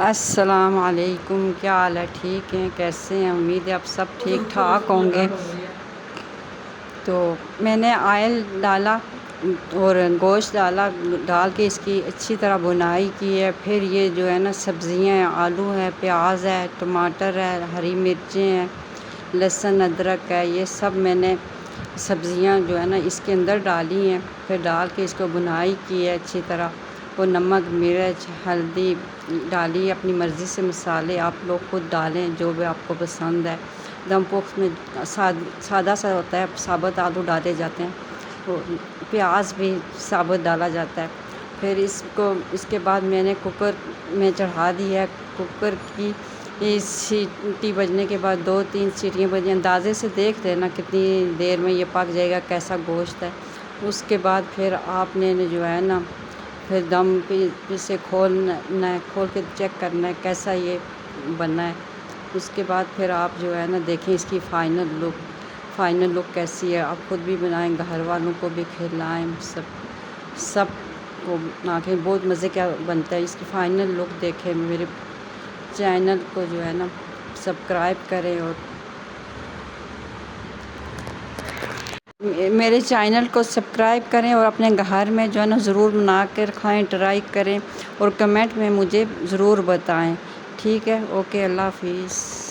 अस्सलाम वालेकुम। क्या हाल है? ठीक हैं? कैसे हैं? उम्मीद है आप सब ठीक ठाक होंगे। तो मैंने ऑयल डाला और गोश्त डाल के इसकी अच्छी तरह बुनाई की है। फिर ये जो है ना सब्ज़ियाँ हैं, आलू है, प्याज है, टमाटर है, हरी मिर्चें हैं, लहसुन अदरक है, ये सब मैंने सब्ज़ियाँ जो है ना इसके अंदर डाली हैं। फिर डाल के इसको बुनाई की है अच्छी तरह। और नमक, मिर्च, हल्दी डाली है। अपनी मर्ज़ी से मसाले आप लोग खुद डालें जो भी आपको पसंद है। दम पोख में सादा सा होता है, साबुत आलू डाले जाते हैं, तो प्याज भी साबुत डाला जाता है। फिर इसके बाद मैंने कुकर में चढ़ा दी है। कुकर की सीटी बजने के बाद 2-3 सीटियाँ बजी, अंदाज़े से देख लेना कितनी देर में ये पक जाएगा, कैसा गोश्त है। उसके बाद फिर आपने जो है ना फिर दम पे से खोल के चेक करना है कैसा ये बना है। उसके बाद फिर आप जो है ना देखें इसकी फ़ाइनल लुक कैसी है। आप खुद भी बनाएं, घर वालों को भी खिलाएं, सब को बना के बहुत मज़े का बनता है। इसकी फ़ाइनल लुक देखें। मेरे चैनल को जो है ना सब्सक्राइब करें और मेरे चैनल को सब्सक्राइब करें और अपने घर में जो है ना ज़रूर बना कर खाएँ, ट्राई करें और कमेंट में मुझे ज़रूर बताएं। ठीक है, ओके, अल्लाह हाफ़िज़।